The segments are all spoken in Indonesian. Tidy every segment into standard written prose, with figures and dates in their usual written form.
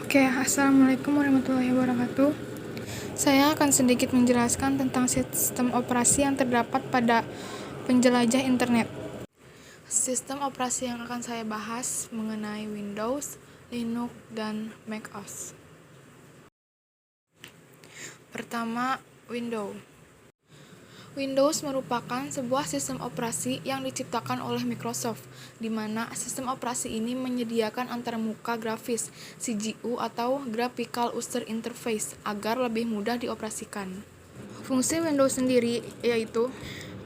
Oke, Assalamualaikum warahmatullahi wabarakatuh. Saya akan sedikit menjelaskan tentang sistem operasi yang terdapat pada penjelajah internet. Sistem operasi yang akan saya bahas mengenai Windows, Linux, dan macOS. Pertama, Windows. Windows merupakan sebuah sistem operasi yang diciptakan oleh Microsoft, di mana sistem operasi ini menyediakan antarmuka grafis (CGU) atau Graphical User Interface agar lebih mudah dioperasikan. Fungsi Windows sendiri yaitu: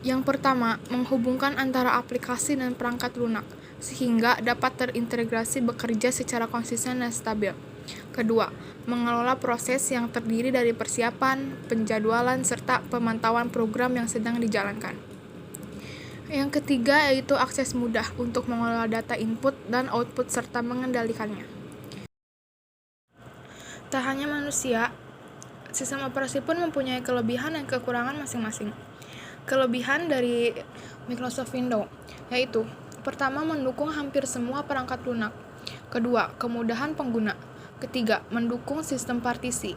yang pertama, menghubungkan antara aplikasi dan perangkat lunak, sehingga dapat terintegrasi bekerja secara konsisten dan stabil. Kedua, mengelola proses yang terdiri dari persiapan, penjadwalan, serta pemantauan program yang sedang dijalankan. Yang ketiga yaitu akses mudah untuk mengelola data input dan output serta mengendalikannya. Tak hanya manusia, sistem operasi pun mempunyai kelebihan dan kekurangan masing-masing. Kelebihan dari Microsoft Windows yaitu: pertama, mendukung hampir semua perangkat lunak. Kedua, kemudahan pengguna. Ketiga, mendukung sistem partisi.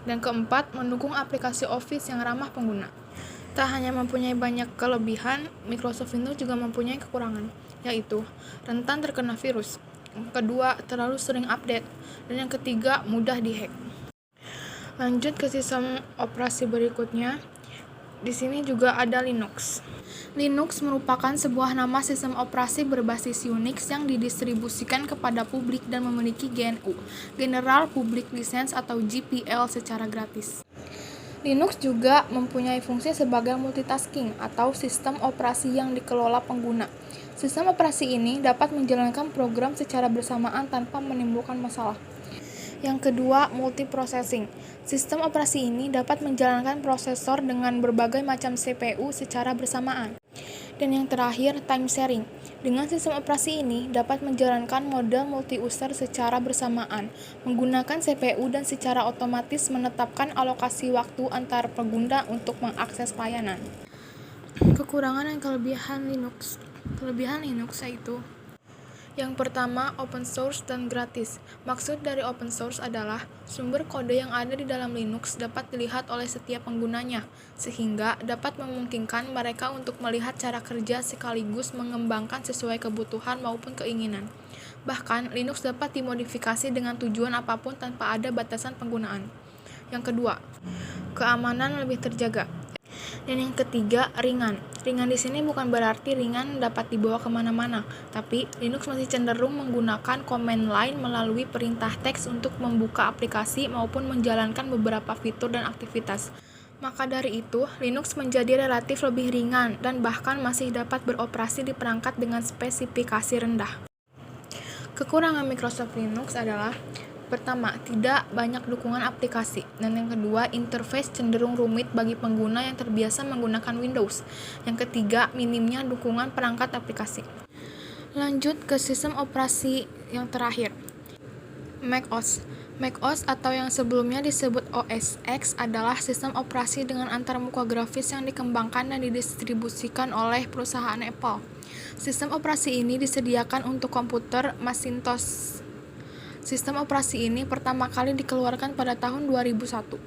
Dan keempat, mendukung aplikasi Office yang ramah pengguna. Tak hanya mempunyai banyak kelebihan, Microsoft Windows juga mempunyai kekurangan, yaitu rentan terkena virus. Yang kedua, terlalu sering update. Dan yang ketiga, mudah dihack. Lanjut ke sistem operasi berikutnya. Di sini juga ada Linux. Linux merupakan sebuah nama sistem operasi berbasis Unix yang didistribusikan kepada publik dan memiliki GNU, General Public License atau GPL, secara gratis. Linux juga mempunyai fungsi sebagai multitasking atau sistem operasi yang dikelola pengguna. Sistem operasi ini dapat menjalankan program secara bersamaan tanpa menimbulkan masalah. Yang kedua, multiprocessing. Sistem operasi ini dapat menjalankan prosesor dengan berbagai macam CPU secara bersamaan. Dan yang terakhir, time sharing. Dengan sistem operasi ini dapat menjalankan mode multi-user secara bersamaan, menggunakan CPU dan secara otomatis menetapkan alokasi waktu antar pengguna untuk mengakses layanan. Kekurangan dan kelebihan Linux. Kelebihan Linux yaitu: yang pertama, open source dan gratis. Maksud dari open source adalah sumber kode yang ada di dalam Linux dapat dilihat oleh setiap penggunanya, sehingga dapat memungkinkan mereka untuk melihat cara kerja sekaligus mengembangkan sesuai kebutuhan maupun keinginan. Bahkan, Linux dapat dimodifikasi dengan tujuan apapun tanpa ada batasan penggunaan. Yang kedua, keamanan lebih terjaga. Dan yang ketiga, ringan. Ringan di sini bukan berarti ringan dapat dibawa kemana-mana, tapi Linux masih cenderung menggunakan command line melalui perintah teks untuk membuka aplikasi maupun menjalankan beberapa fitur dan aktivitas. Maka dari itu, Linux menjadi relatif lebih ringan dan bahkan masih dapat beroperasi di perangkat dengan spesifikasi rendah. Kekurangan Microsoft Linux adalah: pertama, tidak banyak dukungan aplikasi. Dan yang kedua, interface cenderung rumit bagi pengguna yang terbiasa menggunakan Windows. Yang ketiga, minimnya dukungan perangkat aplikasi. Lanjut ke sistem operasi yang terakhir, macOS. macOS atau yang sebelumnya disebut OS X adalah sistem operasi dengan antarmuka grafis yang dikembangkan dan didistribusikan oleh perusahaan Apple. Sistem operasi ini disediakan untuk komputer Macintosh. Sistem operasi ini pertama kali dikeluarkan pada tahun 2001.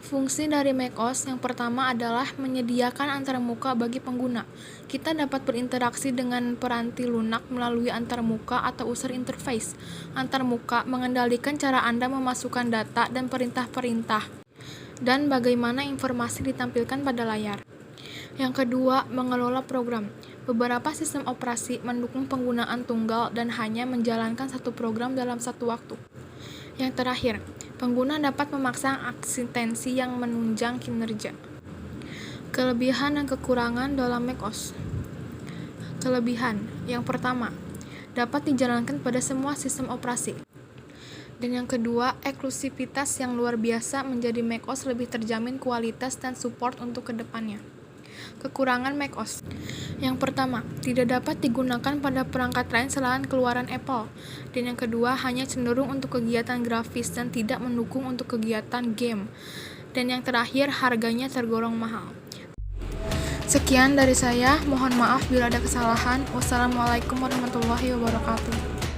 Fungsi dari macOS yang pertama adalah menyediakan antarmuka bagi pengguna. Kita dapat berinteraksi dengan peranti lunak melalui antarmuka atau user interface. Antarmuka mengendalikan cara Anda memasukkan data dan perintah-perintah, dan bagaimana informasi ditampilkan pada layar. Yang kedua, mengelola program. Beberapa sistem operasi mendukung penggunaan tunggal dan hanya menjalankan satu program dalam satu waktu. Yang terakhir, pengguna dapat memaksa eksistensi yang menunjang kinerja. Kelebihan dan kekurangan dalam macOS. Kelebihan, yang pertama, dapat dijalankan pada semua sistem operasi. Dan yang kedua, eksklusivitas yang luar biasa menjadi macOS lebih terjamin kualitas dan support untuk kedepannya. Kekurangan macOS. Yang pertama, tidak dapat digunakan pada perangkat lain selain keluaran Apple. Dan yang kedua, hanya cenderung untuk kegiatan grafis dan tidak mendukung untuk kegiatan game. Dan yang terakhir, harganya tergolong mahal. Sekian dari saya, mohon maaf bila ada kesalahan. Wassalamualaikum warahmatullahi wabarakatuh.